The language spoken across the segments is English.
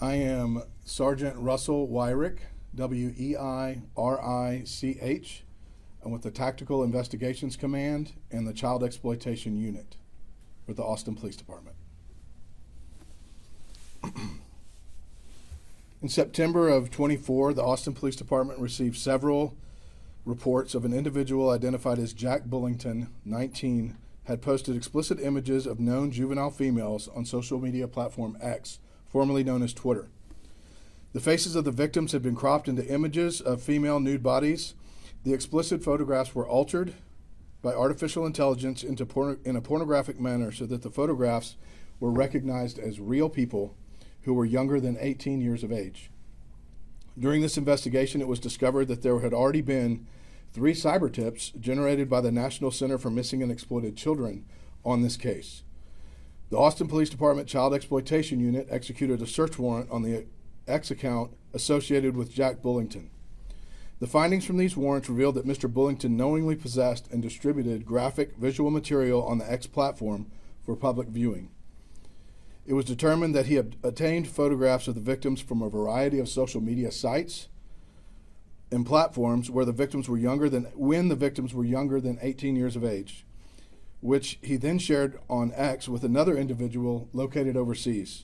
I am Sergeant Russell Wyrick, W-E-I-R-I-C-H. I'm with the Tactical Investigations Command and the Child Exploitation Unit with the Austin Police Department. In September of 24, the Austin Police Department received several reports of an individual identified as Jack Bullington, 19, had posted explicit images of known juvenile females on social media platform X, formerly known as Twitter. The faces of the victims had been cropped into images of female nude bodies. The explicit photographs were altered by artificial intelligence in a pornographic manner so that the photographs were recognized as real people who were younger than 18 years of age. During this investigation, it was discovered that there had already been 3 cyber tips generated by the National Center for Missing and Exploited Children on this case. The Austin Police Department Child Exploitation Unit executed a search warrant on the X account associated with Jack Bullington. The findings from these warrants revealed that Mr. Bullington knowingly possessed and distributed graphic visual material on the X platform for public viewing. It was determined that he obtained photographs of the victims from a variety of social media sites and platforms where the victims were younger than 18 years of age, which he then shared on X with another individual located overseas.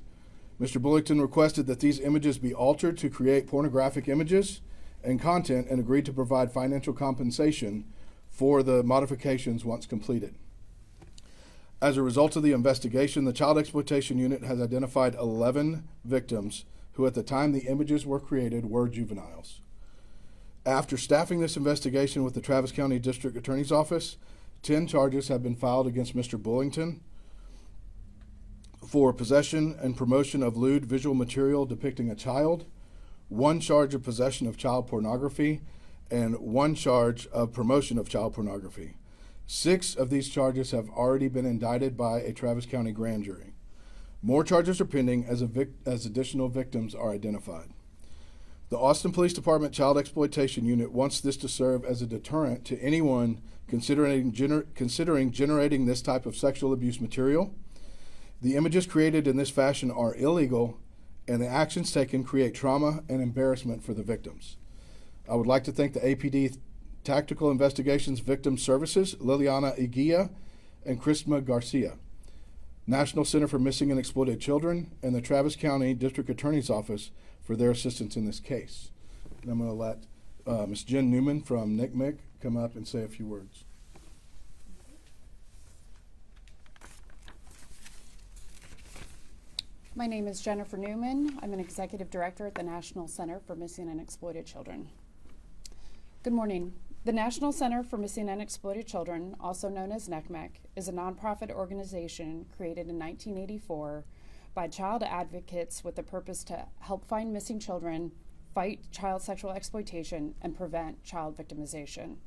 Mr. Bullington requested that these images be altered to create pornographic images and content and agreed to provide financial compensation for the modifications once completed. As a result of the investigation, the Child Exploitation Unit has identified 11 victims who at the time the images were created were juveniles. After staffing this investigation with the Travis County District Attorney's Office, 10 charges have been filed against Mr. Bullington for possession and promotion of lewd visual material depicting a child, 1 charge of possession of child pornography, and 1 charge of promotion of child pornography. 6 of these charges have already been indicted by a Travis County grand jury. More charges are pending as additional victims are identified. The Austin Police Department Child Exploitation Unit wants this to serve as a deterrent to anyone considering generating this type of sexual abuse material. The images created in this fashion are illegal, and the actions taken create trauma and embarrassment for the victims. I would like to thank the APD Tactical Investigations Victim Services, Liliana Iguia and Christma Garcia, National Center for Missing and Exploited Children, and the Travis County District Attorney's Office for their assistance in this case. And I'm going to let Ms. Jen Newman from NCMEC come up and say a few words. My name is Jennifer Newman. I'm an Executive Director at the National Center for Missing and Exploited Children. Good morning. The National Center for Missing and Exploited Children, also known as NCMEC, is a nonprofit organization created in 1984 by child advocates with the purpose to help find missing children, fight child sexual exploitation, and prevent child victimization.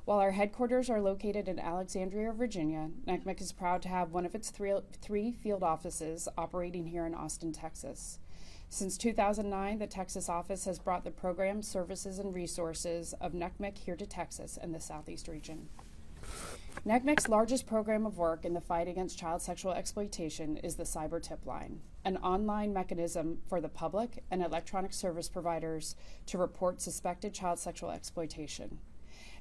While our headquarters are located in Alexandria, Virginia, NCMEC is proud to have one of its 3 field offices operating here in Austin, Texas. Since 2009, the Texas office has brought the programs, services, and resources of NCMEC here to Texas and the Southeast region. NCMEC's largest program of work in the fight against child sexual exploitation is the Cyber Tip Line, an online mechanism for the public and electronic service providers to report suspected child sexual exploitation.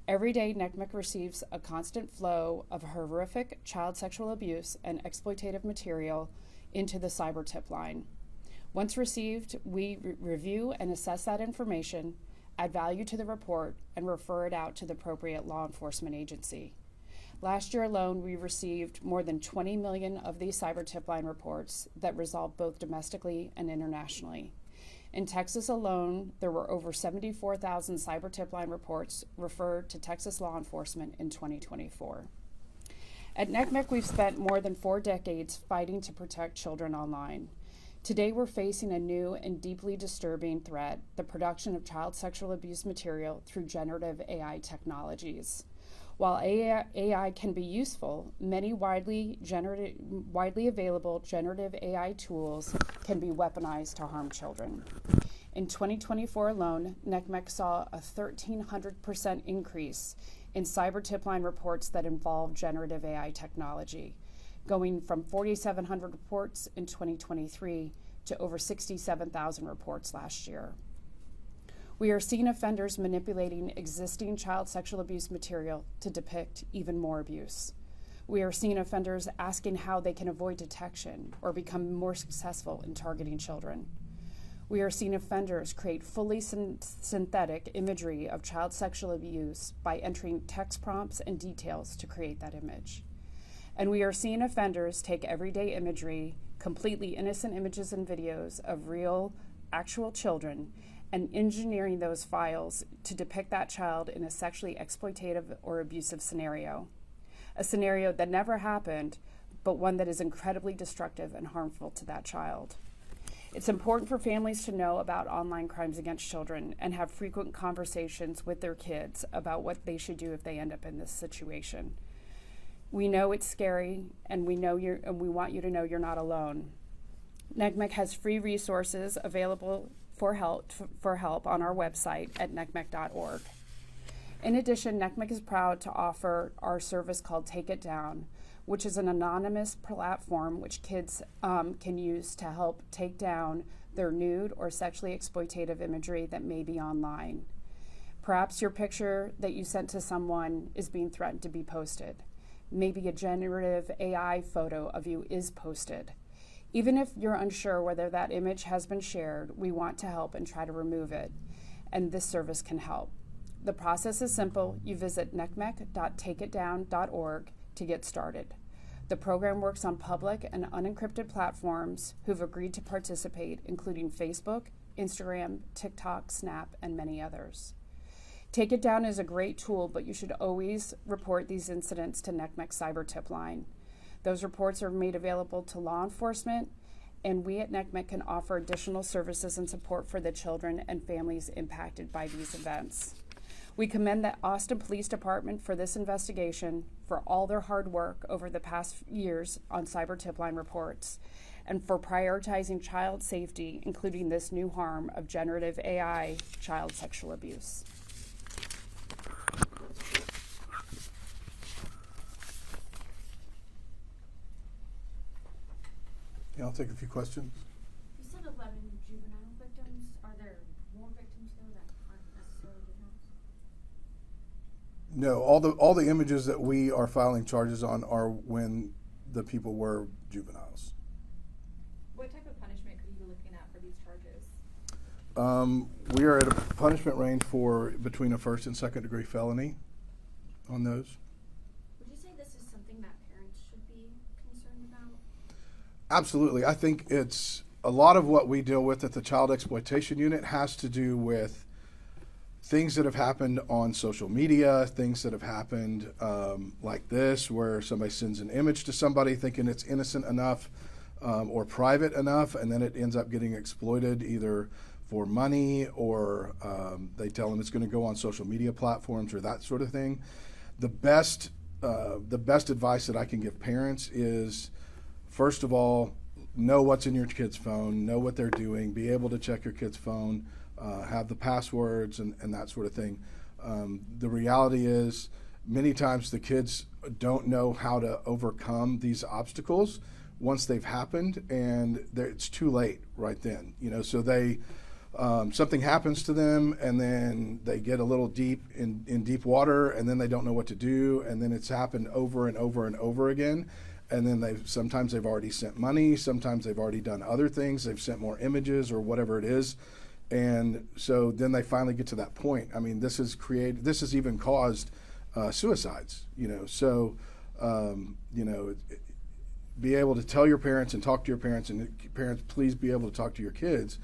Every day, NCMEC receives a constant flow of horrific child sexual abuse and exploitative material into the Cyber Tip Line. Once received, we review and assess that information, add value to the report, and refer it out to the appropriate law enforcement agency. Last year alone, we received more than 20 million of these Cyber Tip Line reports that resolved both domestically and internationally. In Texas alone, there were over 74,000 Cyber Tip Line reports referred to Texas law enforcement in 2024. At NCMEC, we've spent more than 4 decades fighting to protect children online. Today, we're facing a new and deeply disturbing threat, the production of child sexual abuse material through generative AI technologies. While AI can be useful, many widely available generative AI tools can be weaponized to harm children. In 2024 alone, NCMEC saw a 1,300% increase in cyber tip line reports that involve generative AI technology, going from 4,700 reports in 2023 to over 67,000 reports last year. We are seeing offenders manipulating existing child sexual abuse material to depict even more abuse. We are seeing offenders asking how they can avoid detection or become more successful in targeting children. We are seeing offenders create fully synthetic imagery of child sexual abuse by entering text prompts and details to create that image. And we are seeing offenders take everyday imagery, completely innocent images and videos of real, actual children, and engineering those files to depict that child in a sexually exploitative or abusive scenario. A scenario that never happened, but one that is incredibly destructive and harmful to that child. It's important for families to know about online crimes against children and have frequent conversations with their kids about what they should do if they end up in this situation. We know it's scary, and we want you to know you're not alone. NCMEC has free resources available for help on our website at ncmec.org. In addition, NCMEC is proud to offer our service called Take It Down, which is an anonymous platform which kids can use to help take down their nude or sexually exploitative imagery that may be online. Perhaps your picture that you sent to someone is being threatened to be posted. Maybe a generative AI photo of you is posted. Even if you're unsure whether that image has been shared, we want to help and try to remove it, and this service can help. The process is simple. You visit ncmec.takeitdown.org to get started. The program works on public and unencrypted platforms who've agreed to participate, including Facebook, Instagram, TikTok, Snap, and many others. Take It Down is a great tool, but you should always report these incidents to NCMEC Cyber Tip Line. Those reports are made available to law enforcement, and we at NCMEC can offer additional services and support for the children and families impacted by these events. We commend the Austin Police Department for this investigation, for all their hard work over the past years on Cyber Tip Line reports, and for prioritizing child safety, including this new harm of generative AI child sexual abuse. Yeah, I'll take a few questions. You said 11 juvenile victims. Are there more victims though that aren't necessarily juveniles? No, all the images that we are filing charges on are when the people were juveniles. What type of punishment could you be looking at for these charges? We are at a punishment range for between a first and second degree felony on those. Would you say this is something that parents should be concerned about? Absolutely. I think it's a lot of what we deal with at the Child Exploitation Unit has to do with things that have happened on social media, things that have happened like this, where somebody sends an image to somebody thinking it's innocent enough or private enough, and then it ends up getting exploited either for money or they tell them it's going to go on social media platforms or that sort of thing. The best advice that I can give parents is, first of all, know what's in your kid's phone, know what they're doing, be able to check your kid's phone, have the passwords and that sort of thing. The reality is many times the kids don't know how to overcome these obstacles once they've happened, and it's too late right then. So they something happens to them, and then they get a little deep in deep water, and then they don't know what to do, and then it's happened over and over and over again. And then sometimes they've already sent money, sometimes they've already done other things, they've sent more images or whatever it is. And so then they finally get to that point. I mean, this has even caused suicides, So, be able to tell your parents and talk to your parents, and parents, please be able to talk to your kids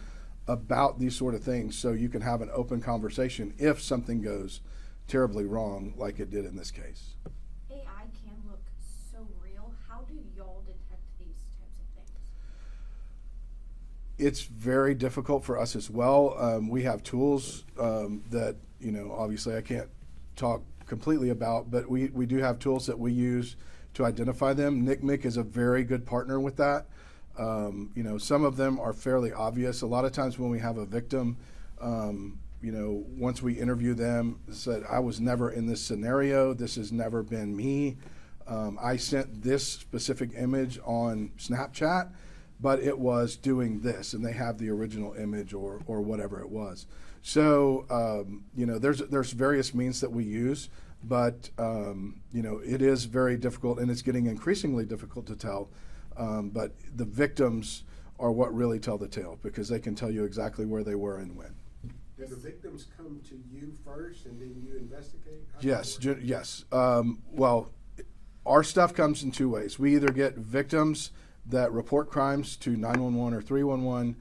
about these sort of things so you can have an open conversation if something goes terribly wrong like it did in this case. AI can look so real. How do y'all detect these types of things? It's very difficult for us as well. We have tools that, obviously I can't talk completely about, but we do have tools that we use to identify them. NCMEC is a very good partner with that. Some of them are fairly obvious. A lot of times when we have a victim, once we interview them, said, I was never in this scenario. This has never been me. I sent this specific image on Snapchat. but it was doing this, and they have the original image or whatever it was. So there's various means that we use, but it is very difficult, and it's getting increasingly difficult to tell. But the victims are what really tell the tale, because they can tell you exactly where they were and when. Do the victims come to you first and then you investigate? Yes. Well, our stuff comes in two ways. We either get victims that report crimes to 911 or 311.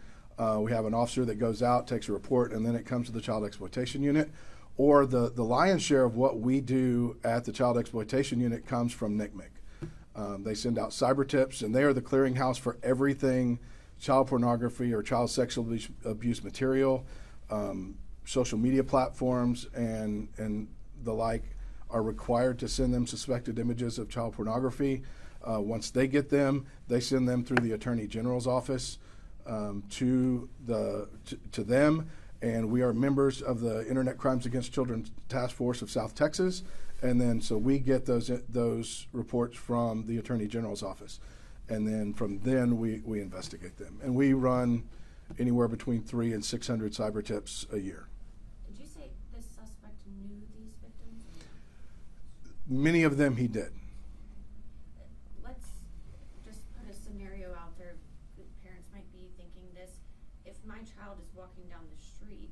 We have an officer that goes out, takes a report, and then it comes to the Child Exploitation Unit. Or the lion's share of what we do at the Child Exploitation Unit comes from NCMEC. They send out cyber tips, and they are the clearinghouse for everything child pornography or child sexual abuse material. Social media platforms and the like are required to send them suspected images of child pornography. Once they get them, they send them through the Attorney General's office to them, and we are members of the Internet Crimes Against Children Task Force of South Texas, and then so we get those reports from the Attorney General's office, and then from then we investigate them, and we run anywhere between 300 and 600 cyber tips a year. Did you say this suspect knew these victims? Many of them he did. Let's just put a scenario out there that parents might be thinking this. If my child is walking down the street,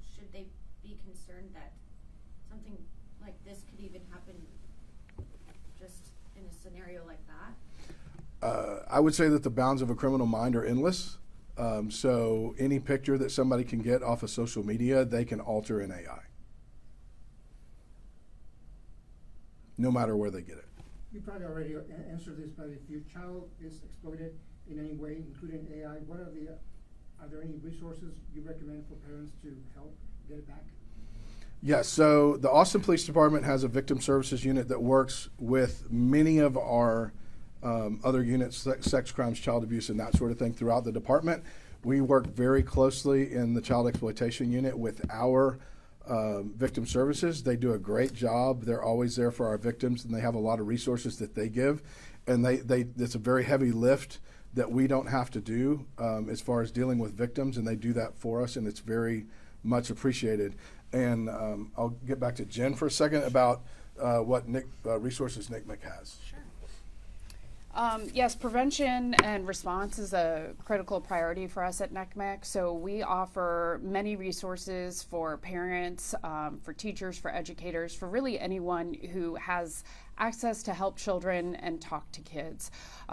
should they be concerned that something like this could even happen just in a scenario like that? I would say that the bounds of a criminal mind are endless. So any picture that somebody can get off of social media, they can alter in AI. No matter where they get it. You probably already answered this, but if your child is exploited in any way, including AI, are there any resources you recommend for parents to help get it back? Yes, so the Austin Police Department has a victim services unit that works with many of our other units, sex crimes, child abuse, and that sort of thing throughout the department. We work very closely in the child exploitation unit with our victim services. They do a great job. They're always there for our victims, and they have a lot of resources that they give. And it's a very heavy lift that we don't have to do as far as dealing with victims, and they do that for us, and it's very much appreciated. And I'll get back to Jen for a second about what resources NCMEC has. Sure. Yes, prevention and response is a critical priority for us at NCMEC. So we offer many resources for parents, for teachers, for educators, for really anyone who has access to help children and talk to kids.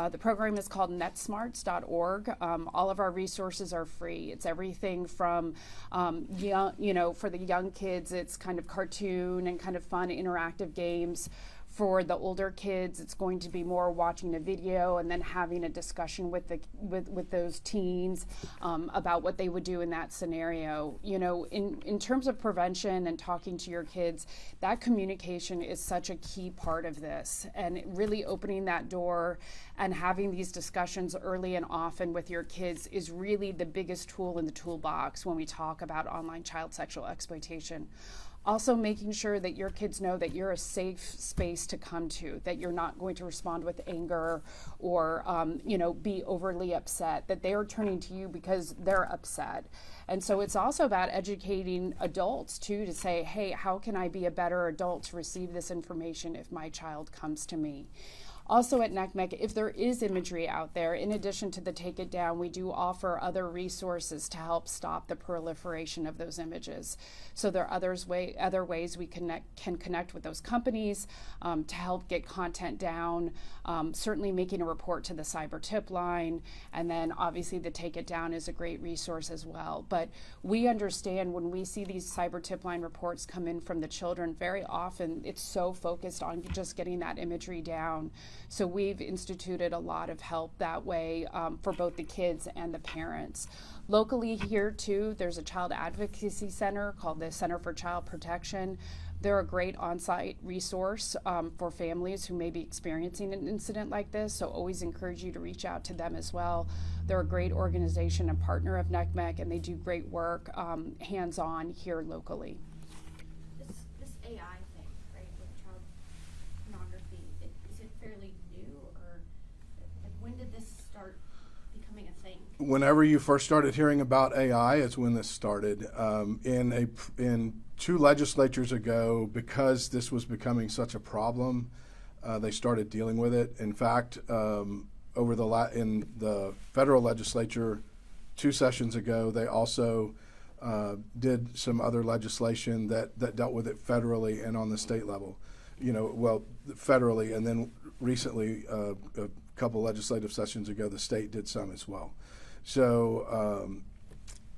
The program is called netsmarts.org. All of our resources are free. It's everything from, for the young kids, it's kind of cartoon and kind of fun interactive games. For the older kids, it's going to be more watching a video and then having a discussion with those teens about what they would do in that scenario. In terms of prevention and talking to your kids, that communication is such a key part of this, and really opening that door and having these discussions early and often with your kids is really the biggest tool in the toolbox when we talk about online child sexual exploitation. Also making sure that your kids know that you're a safe space to come to, that you're not going to respond with anger or, be overly upset, that they are turning to you because they're upset. And so it's also about educating adults too, to say, hey, how can I be a better adult to receive this information if my child comes to me? Also at NCMEC, if there is imagery out there, in addition to the Take It Down, we do offer other resources to help stop the proliferation of those images. So there are other ways we can connect with those companies to help get content down, certainly making a report to the cyber tip line, and then obviously the Take It Down is a great resource as well. But we understand when we see these cyber tip line reports come in from the children, very often it's so focused on just getting that imagery down. So we've instituted a lot of help that way for both the kids and the parents. Locally here too, there's a child advocacy center called the Center for Child Protection. They're a great on-site resource for families who may be experiencing an incident like this, so always encourage you to reach out to them as well. They're a great organization and partner of NCMEC, and they do great work hands-on here locally. This AI thing, right, with child pornography, is it fairly new, or when did this start whenever you first started hearing about AI is when this started. In 2 legislatures ago, because this was becoming such a problem, they started dealing with it. In fact, in the federal legislature 2 sessions ago, they also did some other legislation that dealt with it federally and on the state level. Federally, and then recently, a couple legislative sessions ago, the state did some as well. So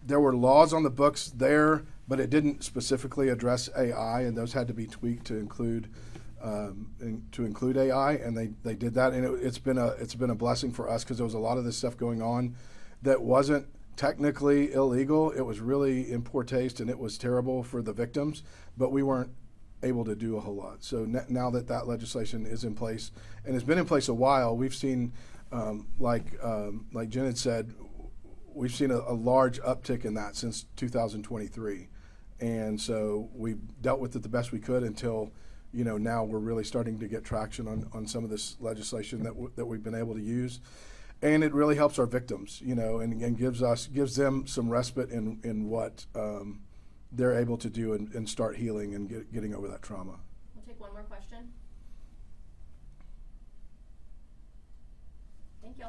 there were laws on the books there, but it didn't specifically address AI, and those had to be tweaked to include AI, and they did that, and it's been a blessing for us because there was a lot of this stuff going on that wasn't technically illegal. It was really in poor taste, and it was terrible for the victims, but we weren't able to do a whole lot. So now that legislation is in place and has been in place a while, we've seen, like Jen had said, we've seen a large uptick in that since 2023. And so we've dealt with it the best we could until, now we're really starting to get traction on some of this legislation that we've been able to use. And it really helps our victims, and gives them some respite in what they're able to do and start healing and getting over that trauma. We'll take one more question. Thank you.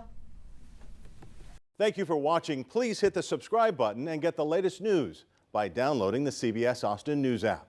Thank you for watching. Please hit the subscribe button and get the latest news by downloading the CBS Austin News app.